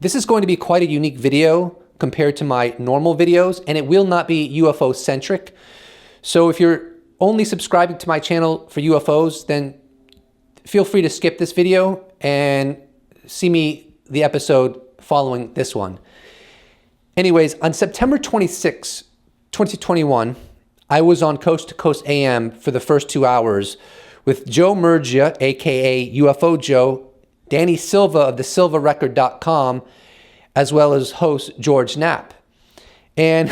This is going to be quite a unique video compared to my normal videos, and it will not be UFO centric. So if you're only subscribing to my channel for UFOs, then feel free to skip this video and see the episode following this one. Anyways, on September 26, 2021, I was on Coast to Coast AM for the first 2 hours with Joe Murgia, aka UFO Joe, Danny Silva of thesilvarecord.com, as well as host George Knapp. And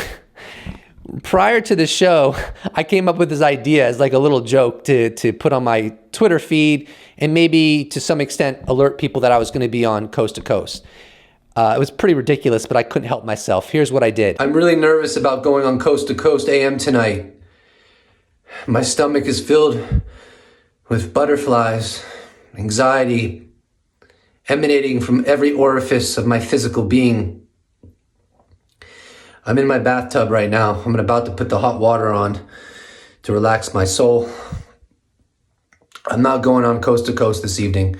prior to the show, I came up with this idea as like a little joke to put on my Twitter feed and maybe to some extent alert people that I was going to be on Coast to Coast. It was pretty ridiculous, but I couldn't help myself. Here's what I did. I'm really nervous about going on Coast to Coast AM tonight. My stomach is filled with butterflies, anxiety, emanating from every orifice of my physical being. I'm in my bathtub right now. I'm about to put the hot water on to relax my soul. I'm not going on Coast to Coast this evening.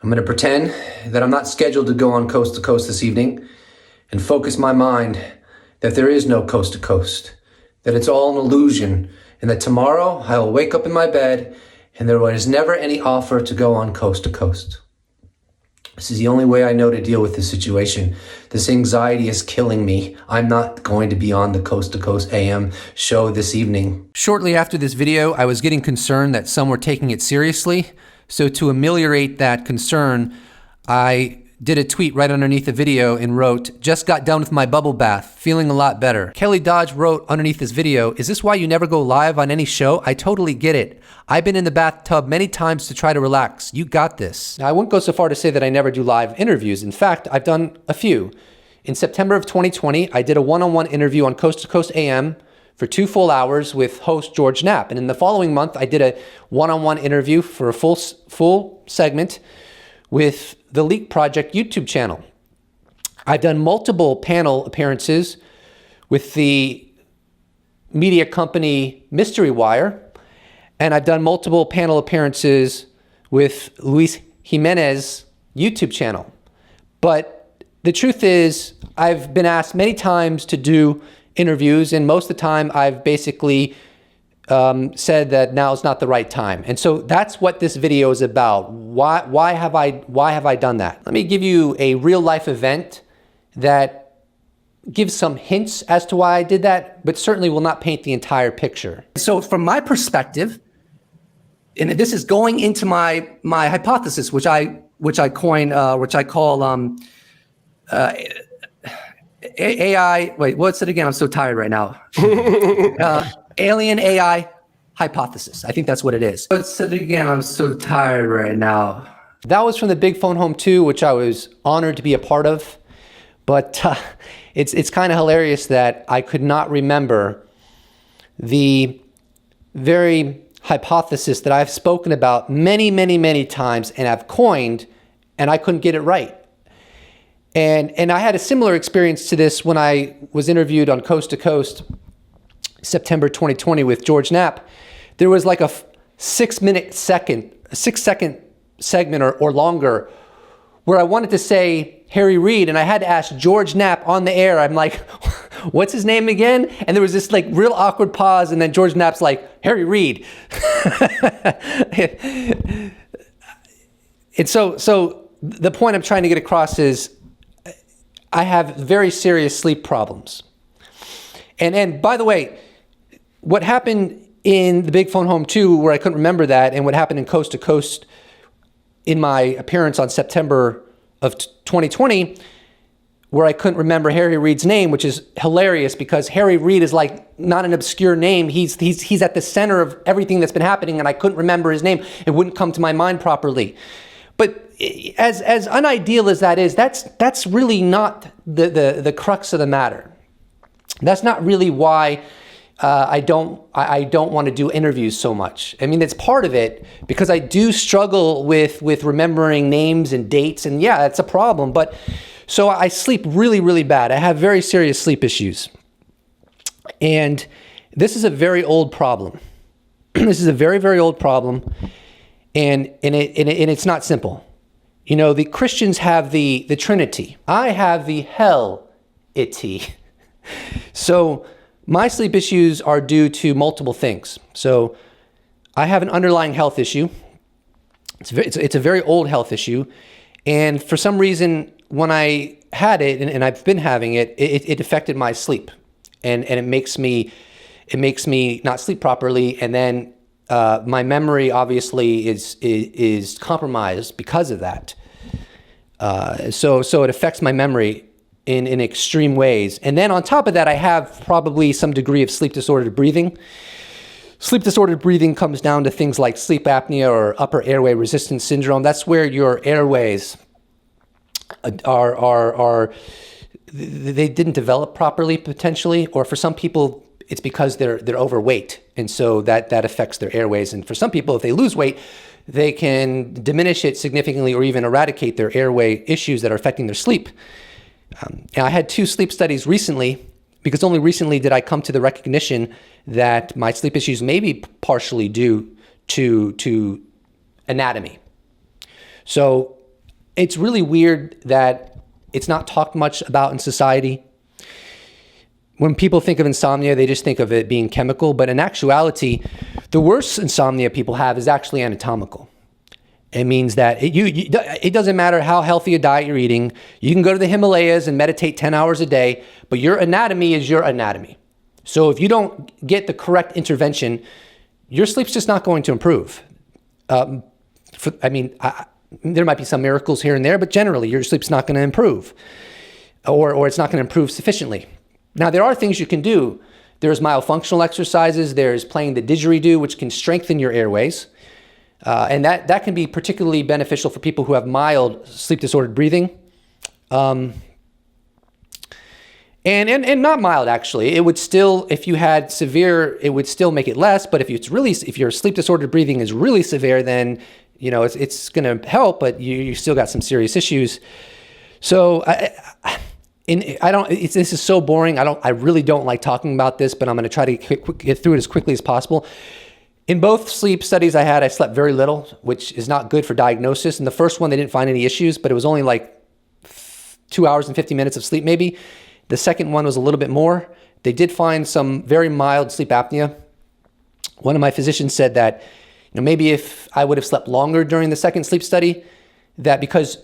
I'm going to pretend that I'm not scheduled to go on Coast to Coast this evening and focus my mind that there is no Coast to Coast, that it's all an illusion, and that tomorrow I will wake up in my bed and there was never any offer to go on Coast to Coast. This is the only way I know to deal with this situation. This anxiety is killing me. I'm not going to be on the Coast to Coast AM show this evening. Shortly after this video, I was getting concerned that some were taking it seriously. So to ameliorate that concern, I did a tweet right underneath the video and wrote, "Just got done with my bubble bath, feeling a lot better." Kelly Dodge wrote underneath this video, "Is this why you never go live on any show? I totally get it. I've been in the bathtub many times to try to relax. You got this." Now, I wouldn't go so far to say that I never do live interviews. In fact, I've done a few. In September of 2020, I did a one-on-one interview on Coast to Coast AM for 2 full hours with host George Knapp. And in the following month, I did a one-on-one interview for a full segment with the Leak Project YouTube channel. I've done multiple panel appearances with the media company Mystery Wire, and I've done multiple panel appearances with Luis Jimenez YouTube channel. But the truth is, I've been asked many times to do interviews, and most of the time I've basically said that now is not the right time. And so that's what this video is about. Why have I done that? Let me give you a real life event that gives some hints as to why I did that, but certainly will not paint the entire picture. So from my perspective, and this is going into my hypothesis, which I call AI. Wait, what's it again? I'm so tired right now. Alien AI hypothesis. I think that's what it is. What's it again? I'm so tired right now. That was from the Big Phone Home 2, which I was honored to be a part of. But it's kind of hilarious that I could not remember the very hypothesis that I've spoken about many times and I've coined, and I couldn't get it right. And I had a similar experience to this when I was interviewed on Coast to Coast September 2020 with George Knapp. There was like a 6 second segment or longer where I wanted to say Harry Reid, and I had to ask George Knapp on the air. I'm like, what's his name again? And there was this like real awkward pause, and then George Knapp's like, Harry Reid. And so the point I'm trying to get across is I have very serious sleep problems. And by the way, what happened in the Big Phone Home 2, where I couldn't remember that, and what happened in Coast to Coast in my appearance on September of 2020, where I couldn't remember Harry Reid's name, which is hilarious because Harry Reid is like not an obscure name. He's at the center of everything that's been happening, and I couldn't remember his name. It wouldn't come to my mind properly. But as unideal as that is, that's really not the crux of the matter. That's not really why I don't want to do interviews so much. I mean, it's part of it because I do struggle with remembering names and dates, and yeah, it's a problem. But so I sleep really bad. I have very serious sleep issues, and this is a very old problem. This is a very old problem, and it's not simple. You know, the Christians have the Trinity. I have the hell-ity. So my sleep issues are due to multiple things. So I have an underlying health issue. It's a very old health issue. And for some reason, when I had it, and I've been having it, it affected my sleep. And it makes me not sleep properly. And then my memory obviously is compromised because of that. So it affects my memory in extreme ways. And then on top of that, I have probably some degree of sleep disordered breathing. Sleep disordered breathing comes down to things like sleep apnea or upper airway resistance syndrome. That's where your airways they didn't develop properly potentially, or for some people it's because they're overweight, and so that affects their airways. And for some people, if they lose weight, they can diminish it significantly or even eradicate their airway issues that are affecting their sleep. And I had 2 sleep studies recently, because only recently did I come to the recognition that my sleep issues may be partially due to anatomy. So it's really weird that it's not talked much about in society. When people think of insomnia, they just think of it being chemical, but in actuality, the worst insomnia people have is actually anatomical. It means that it doesn't matter how healthy a diet you're eating. You can go to the Himalayas and meditate 10 hours a day, but your anatomy is your anatomy. So if you don't get the correct intervention, your sleep's just not going to improve. There might be some miracles here and there, but generally your sleep's not going to improve, or it's not going to improve sufficiently. Now, there are things you can do. There's myofunctional exercises. There's playing the didgeridoo, which can strengthen your airways. And that can be particularly beneficial for people who have mild sleep disordered breathing. And not mild, actually. It would still, if you had severe, it would still make it less. But if your sleep disordered breathing is really severe, then it's going to help, but you still got some serious issues. So this is so boring. I really don't like talking about this, but I'm going to try to get through it as quickly as possible. In both sleep studies I slept very little, which is not good for diagnosis. In the first one, they didn't find any issues, but it was only like 2 hours and 50 minutes of sleep maybe. The second one was a little bit more. They did find some very mild sleep apnea. One of my physicians said that maybe if I would have slept longer during the second sleep study, that because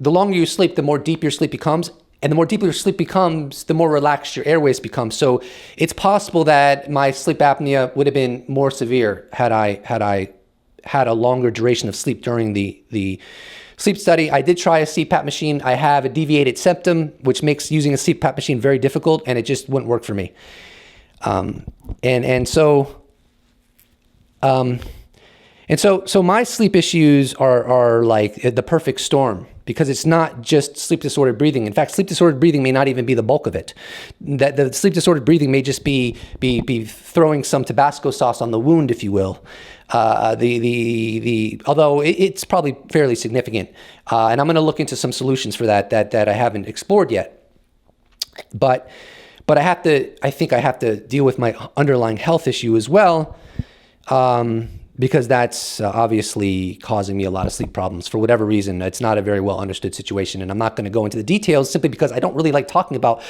the longer you sleep, the more deep your sleep becomes. And the more deep your sleep becomes, the more relaxed your airways become. So it's possible that my sleep apnea would have been more severe had I had a longer duration of sleep during the sleep study. I did try a CPAP machine. I have a deviated septum, which makes using a CPAP machine very difficult, and it just wouldn't work for me. So my sleep issues are like the perfect storm, because it's not just sleep disordered breathing. In fact, sleep disordered breathing may not even be the bulk of it. That the sleep disordered breathing may just be throwing some Tabasco sauce on the wound, if you will. Although it's probably fairly significant, and I'm going to look into some solutions for that I haven't explored yet. But I think I have to deal with my underlying health issue as well. Because that's obviously causing me a lot of sleep problems for whatever reason. It's not a very well understood situation, and I'm not going to go into the details simply because I don't really like talking about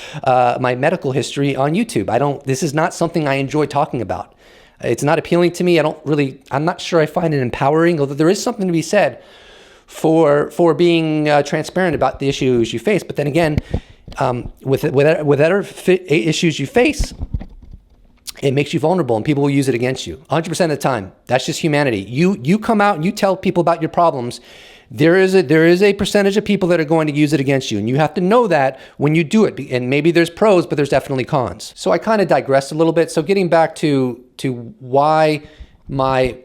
my medical history on YouTube. This is not something I enjoy talking about. It's not appealing to me. I'm not sure I find it empowering, although there is something to be said for being transparent about the issues you face. But then again, with other issues you face, it makes you vulnerable, and people will use it against you 100% of the time. That's just humanity. You come out and you tell people about your problems. There is a percentage of people that are going to use it against you, and you have to know that when you do it. And maybe there's pros, but there's definitely cons. So I kind of digressed a little bit. So getting back to why my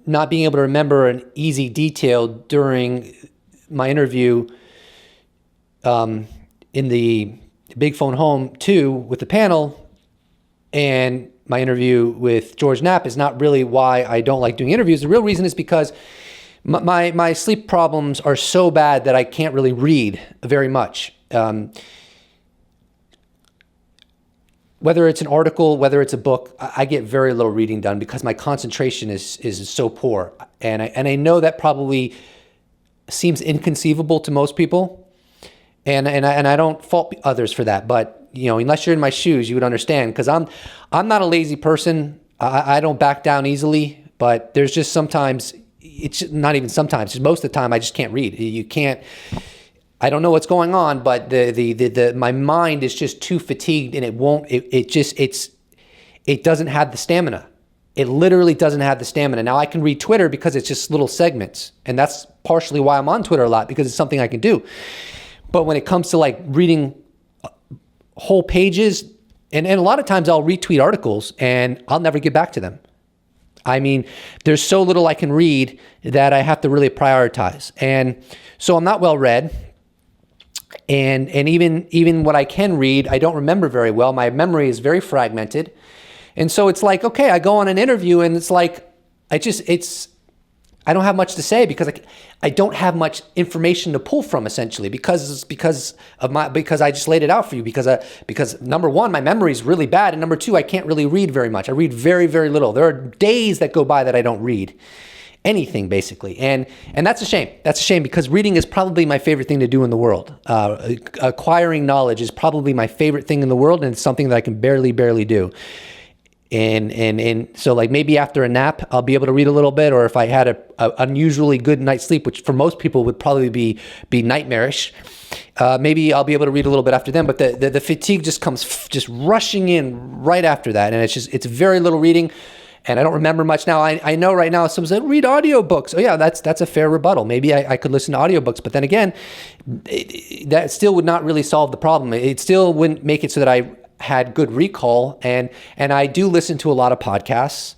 not being able to remember an easy detail during my interview in the Big Phone Home 2 with the panel, and my interview with George Knapp is not really why I don't like doing interviews. The real reason is because my sleep problems are so bad that I can't really read very much. Whether it's an article, whether it's a book, I get very little reading done because my concentration is so poor. And I know that probably seems inconceivable to most people. And I don't fault others for that, but unless you're in my shoes, you would understand, because I'm not a lazy person. I don't back down easily, but there's just sometimes, it's not even sometimes, most of the time I just can't read. You can't, I don't know what's going on, but my mind is just too fatigued, and it doesn't have the stamina. It literally doesn't have the stamina. Now, I can read Twitter because it's just little segments, and that's partially why I'm on Twitter a lot, because it's something I can do. But when it comes to like reading whole pages, and a lot of times I'll retweet articles and I'll never get back to them. I mean, there's so little I can read that I have to really prioritize. And so I'm not well read. And even what I can read, I don't remember very well. My memory is very fragmented. And so it's like, okay, I go on an interview and it's like, I don't have much to say because I don't have much information to pull from, essentially, because I just laid it out for you, because number one, my memory is really bad, and number two, I can't really read very much. I read very, very little. There are days that go by that I don't read anything, basically, and that's a shame. That's a shame, because reading is probably my favorite thing to do in the world. Acquiring knowledge is probably my favorite thing in the world, and it's something that I can barely do. And so like maybe after a nap, I'll be able to read a little bit, or if I had a unusually good night's sleep, which for most people would probably be nightmarish, maybe I'll be able to read a little bit after then. But the fatigue just comes just rushing in right after that, and it's very little reading, and I don't remember much now. I know right now someone said read audiobooks. Oh yeah, that's a fair rebuttal. Maybe I could listen to audiobooks, but then again, that still would not really solve the problem. It still wouldn't make it so that I had good recall, and I do listen to a lot of podcasts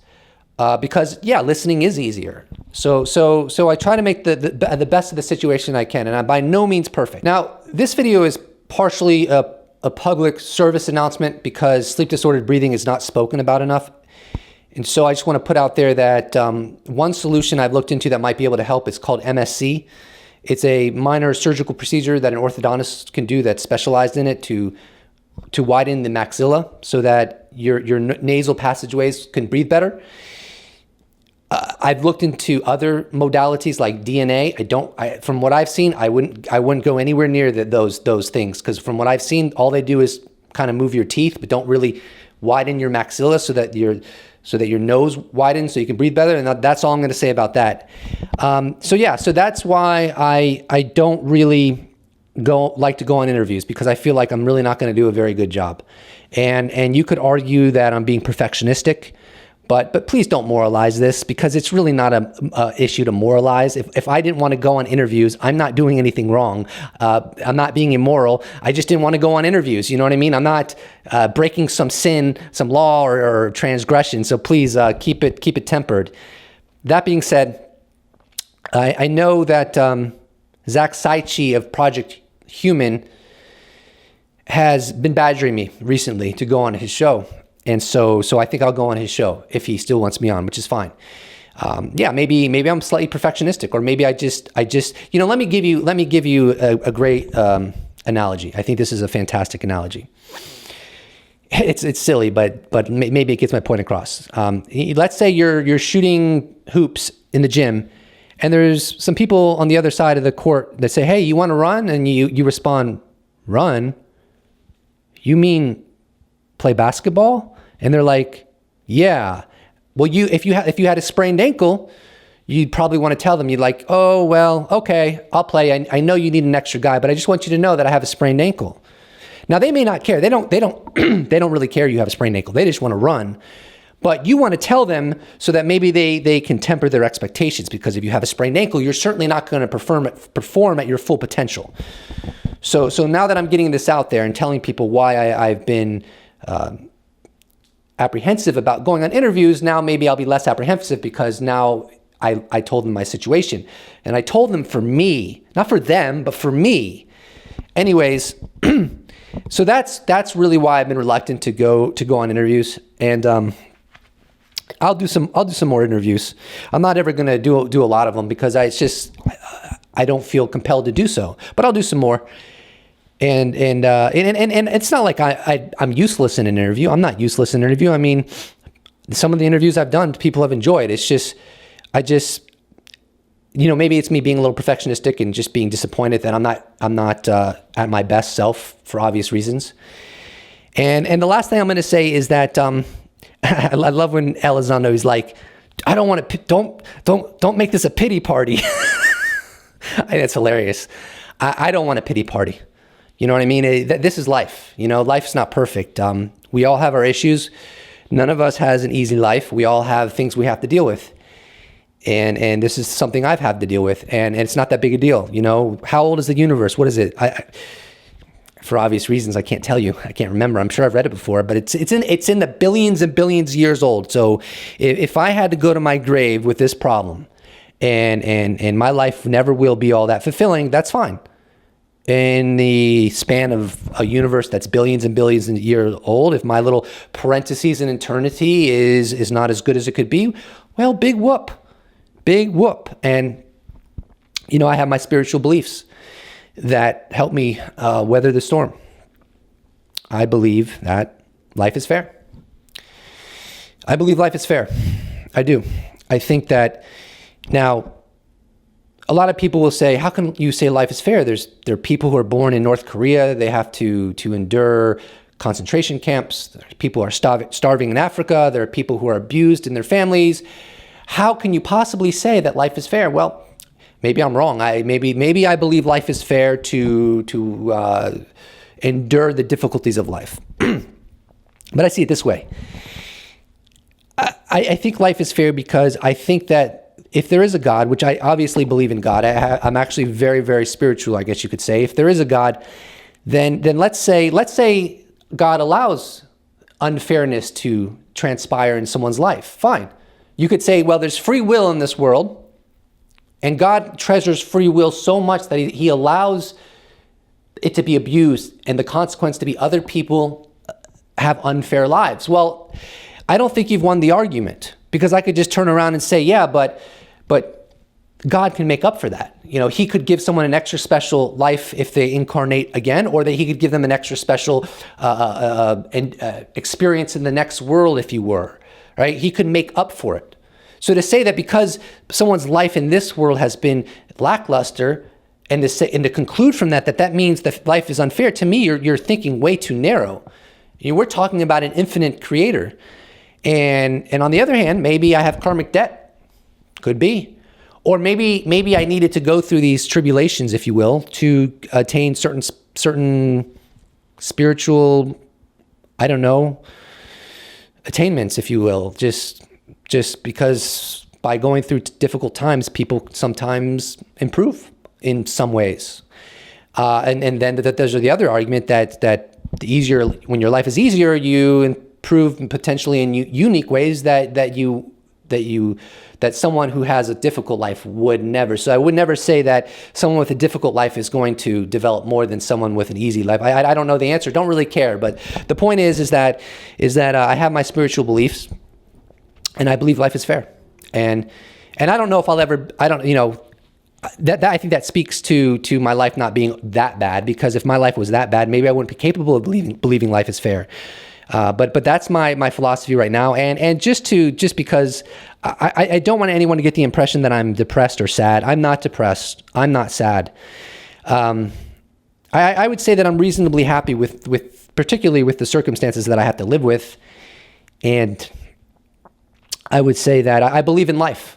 because listening is easier. So I try to make the best of the situation I can, and I'm by no means perfect. Now, this video is partially a public service announcement because sleep disordered breathing is not spoken about enough. And so I just want to put out there that one solution I've looked into that might be able to help is called MSC. It's a minor surgical procedure that an orthodontist can do that's specialized in it to widen the maxilla so that your nasal passageways can breathe better. I've looked into other modalities like DNA. From what I've seen, I wouldn't go anywhere near those things, because from what I've seen, all they do is kind of move your teeth, but don't really widen your maxilla so that your nose widens so you can breathe better. And that's all I'm going to say about that. So that's why I don't really like to go on interviews, because I feel like I'm really not going to do a very good job. And you could argue that I'm being perfectionistic, but please don't moralize this, because it's really not a issue to moralize. If I didn't want to go on interviews, I'm not doing anything wrong. I'm not being immoral. I just didn't want to go on interviews. You know what I mean? I'm not breaking some sin, some law or transgression. So please keep it tempered. That being said, I know that Zach Saichi of Project Human has been badgering me recently to go on his show. And so I think I'll go on his show if he still wants me on, which is fine. Maybe I'm slightly perfectionistic, or maybe I just let me give you a great analogy. I think this is a fantastic analogy. It's silly, but maybe it gets my point across. Let's say you're shooting hoops in the gym, and there's some people on the other side of the court that say, "Hey, you want to run?" And you respond, "Run? You mean play basketball?" And they're like, "Yeah." Well, if you had a sprained ankle, you'd probably want to tell them, you'd like, "Oh, well, okay, I'll play. I know you need an extra guy, but I just want you to know that I have a sprained ankle." Now, they may not care. They don't they don't really care you have a sprained ankle. They just want to run. But you want to tell them so that maybe they can temper their expectations, because if you have a sprained ankle, you're certainly not going to perform at your full potential. So now that I'm getting this out there and telling people why I've been apprehensive about going on interviews, now maybe I'll be less apprehensive, because now I told them my situation. And I told them for me, not for them, but for me. Anyways, so that's really why I've been reluctant to go on interviews. And I'll do some more interviews. I'm not ever going to do a lot of them, because I don't feel compelled to do so. But I'll do some more. And it's not like I'm useless in an interview. I'm not useless in an interview. I mean, some of the interviews I've done, people have enjoyed. It's just maybe it's me being a little perfectionistic and just being disappointed that I'm not at my best self for obvious reasons. And the last thing I'm going to say is that I love when Elizondo is like, I don't want to, don't make this a pity party. I think that's hilarious. I don't want a pity party. You know what I mean? This is life. Life's not perfect. We all have our issues. None of us has an easy life. We all have things we have to deal with. And this is something I've had to deal with, and it's not that big a deal. How old is the universe? What is it? For obvious reasons, I can't tell you. I can't remember. I'm sure I've read it before, but it's in the billions and billions of years old. So if I had to go to my grave with this problem, and my life never will be all that fulfilling, that's fine. In the span of a universe that's billions and billions of years old, if my little parentheses in eternity is not as good as it could be, well, big whoop. Big whoop. And, I have my spiritual beliefs that help me weather the storm. I believe that life is fair. I believe life is fair. I do. I think that now, a lot of people will say, how can you say life is fair? There are people who are born in North Korea. They have to endure concentration camps. People are starving in Africa. There are people who are abused in their families. How can you possibly say that life is fair? Well, maybe I'm wrong. Maybe I believe life is fair to endure the difficulties of life. But I see it this way. I think life is fair because I think that if there is a God, which I obviously believe in God, I'm actually very, very spiritual, I guess you could say. If there is a God, then let's say God allows unfairness to transpire in someone's life. Fine. You could say, well, there's free will in this world, and God treasures free will so much that he allows it to be abused, and the consequence to be other people have unfair lives. Well, I don't think you've won the argument, because I could just turn around and say, yeah, but God can make up for that. He could give someone an extra special life if they incarnate again, or that he could give them an extra special experience in the next world, if you were, right? He could make up for it. So to say that because someone's life in this world has been lackluster, and to conclude from that means that life is unfair, to me, you're thinking way too narrow. We're talking about an infinite creator. And on the other hand, maybe I have karmic debt. Could be. Or maybe I needed to go through these tribulations, if you will, to attain certain spiritual, attainments, if you will. Just because by going through difficult times, people sometimes improve in some ways. And then there's the other argument that the easier, when your life is easier, you improve potentially in unique ways that someone who has a difficult life would never. So I would never say that someone with a difficult life is going to develop more than someone with an easy life. I don't know the answer. Don't really care. But the point is that I have my spiritual beliefs, and I believe life is fair. And I don't know if I'll ever. That I think that speaks to my life not being that bad. Because if my life was that bad, maybe I wouldn't be capable of believing life is fair. But that's my philosophy right now, and just because I don't want anyone to get the impression that I'm depressed or sad. I'm not depressed. I'm not sad. I would say that I'm reasonably happy with particularly with the circumstances that I have to live with, and I would say that I believe in life.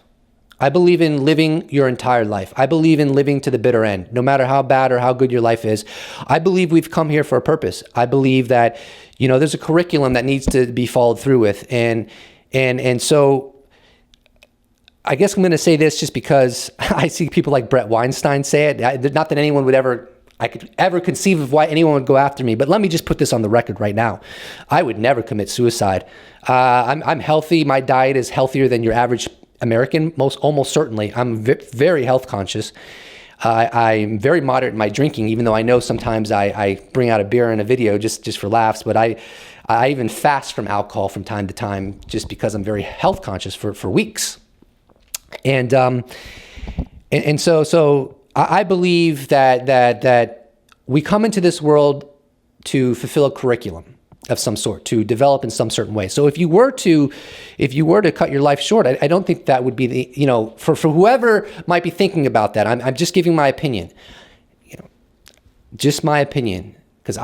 I believe in living your entire life. I believe in living to the bitter end, no matter how bad or how good your life is. I believe we've come here for a purpose. I believe that, there's a curriculum that needs to be followed through with. And so I guess I'm going to say this just because I see people like Brett Weinstein say it. Not that anyone would I could ever conceive of why anyone would go after me, but let me just put this on the record right now. I would never commit suicide. I'm healthy. My diet is healthier than your average American, almost certainly. I'm very health conscious. I'm very moderate in my drinking, even though I know sometimes I bring out a beer in a video just for laughs. But I even fast from alcohol from time to time just because I'm very health conscious for weeks. And so I believe that we come into this world to fulfill a curriculum. of some sort, to develop in some certain way. So if you were to cut your life short, I don't think that would be the, for whoever might be thinking about that, I'm just giving my opinion, just my opinion, because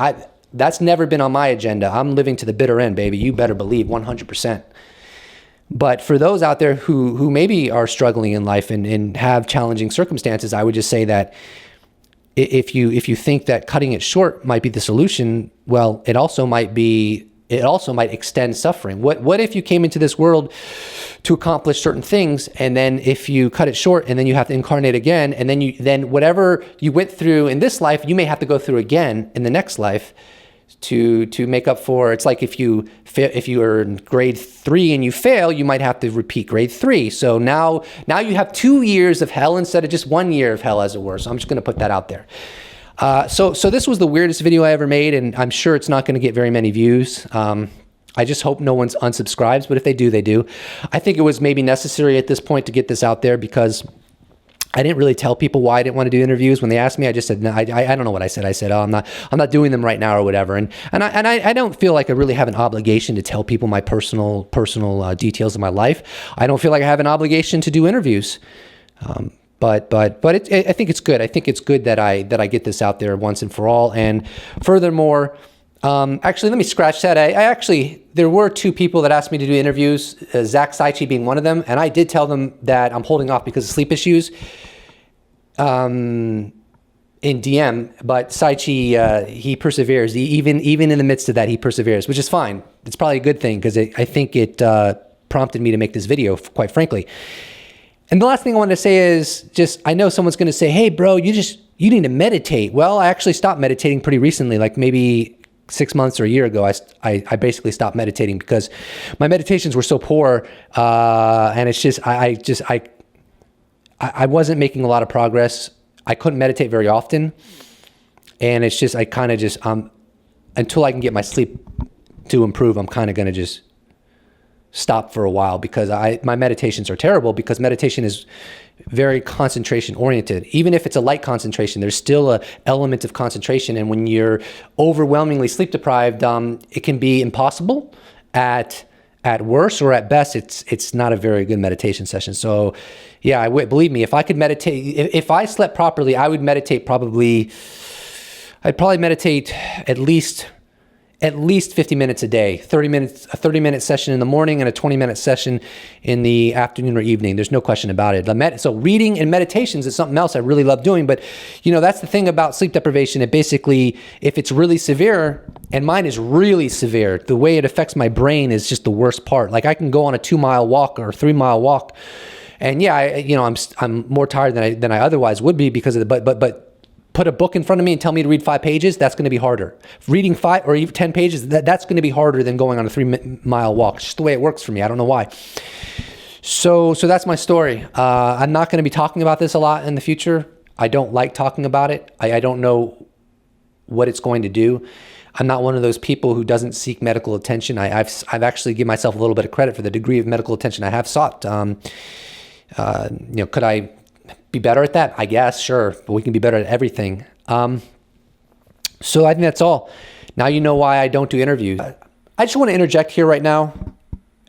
that's never been on my agenda. I'm living to the bitter end, baby. You better believe 100%. But for those out there who maybe are struggling in life and have challenging circumstances, I would just say that if you think that cutting it short might be the solution, well, it also might extend suffering. What if you came into this world to accomplish certain things, and then if you cut it short and then you have to incarnate again, and then whatever you went through in this life, you may have to go through again in the next life to make up for. It's like if you are in grade 3 and you fail, you might have to repeat grade 3. So now you have 2 years of hell instead of just 1 year of hell, as it were. So I'm just going to put that out there. So this was the weirdest video I ever made, and I'm sure it's not going to get very many views. I just hope no one's unsubscribes, but if they do, they do. I think it was maybe necessary at this point to get this out there, because I didn't really tell people why I didn't want to do interviews. When they asked me, I just said, no, I don't know what I said. I said, oh, I'm not doing them right now or whatever. And I don't feel like I really have an obligation to tell people my personal details of my life. I don't feel like I have an obligation to do interviews. But I think it's good. I think it's good that I get this out there once and for all. And furthermore, actually, let me scratch that. There were 2 people that asked me to do interviews, Zach Saichi being one of them, and I did tell them that I'm holding off because of sleep issues in DM. But Saichi, he perseveres. Even in the midst of that, he perseveres, which is fine. It's probably a good thing, because I think it prompted me to make this video, quite frankly. And the last thing I want to say is just, I know someone's going to say, hey, bro, you need to meditate. Well, I actually stopped meditating pretty recently, like maybe 6 months or a year ago. I basically stopped meditating because my meditations were so poor, and it's just I wasn't making a lot of progress. I couldn't meditate very often, and it's just until I can get my sleep to improve, I'm kind of going to just stop for a while, because my meditations are terrible, because meditation is very concentration oriented. Even if it's a light concentration, there's still a element of concentration. And when you're overwhelmingly sleep deprived, it can be impossible. At worst, or at best, it's not a very good meditation session. So yeah, believe me, if I could meditate, if I slept properly, I would meditate I'd probably meditate at least 50 minutes a day, 30 minutes, a 30-minute session in the morning and a 20-minute session in the afternoon or evening. There's no question about it. So reading and meditations is something else I really love doing. But, that's the thing about sleep deprivation. It basically, if it's really severe, and mine is really severe, the way it affects my brain is just the worst part. Like, I can go on a 2-mile walk or a 3-mile walk, and yeah, I'm more tired than I otherwise would be because of the, but put a book in front of me and tell me to read 5 pages, that's going to be harder. Reading 5 or even 10 pages, that's going to be harder than going on a 3-mile walk. It's just the way it works for me. I don't know why. So that's my story. I'm not going to be talking about this a lot in the future. I don't like talking about it. I don't know what it's going to do. I'm not one of those people who doesn't seek medical attention. I've actually given myself a little bit of credit for the degree of medical attention I have sought. Could I be better at that? I guess, sure, but we can be better at everything. So I think that's all. Now you know why I don't do interviews. I just want to interject here right now.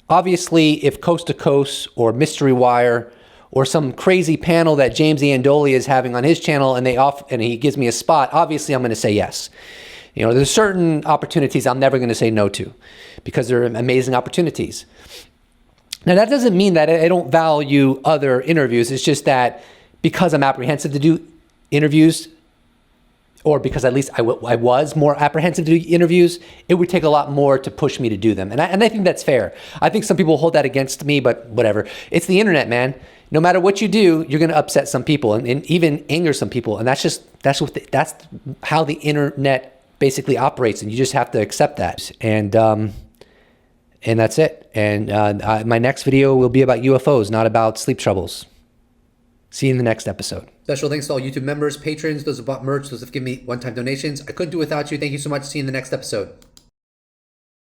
Obviously, if Coast to Coast or Mystery Wire or some crazy panel that James Iandoli is having on his channel and he gives me a spot, obviously I'm going to say yes. There's certain opportunities I'm never going to say no to, because they're amazing opportunities. Now, that doesn't mean that I don't value other interviews. It's just that because I'm apprehensive to do interviews, or because at least I was more apprehensive to do interviews, it would take a lot more to push me to do them. And I think that's fair. I think some people hold that against me, but whatever. It's the internet, man. No matter what you do, you're going to upset some people and even anger some people. And that's how the internet basically operates. And you just have to accept that. And that's it. And my next video will be about UFOs, not about sleep troubles. See you in the next episode. Special thanks to all YouTube members, patrons, those who bought merch, those who have given me one-time donations. I couldn't do it without you. Thank you so much. See you in the next episode.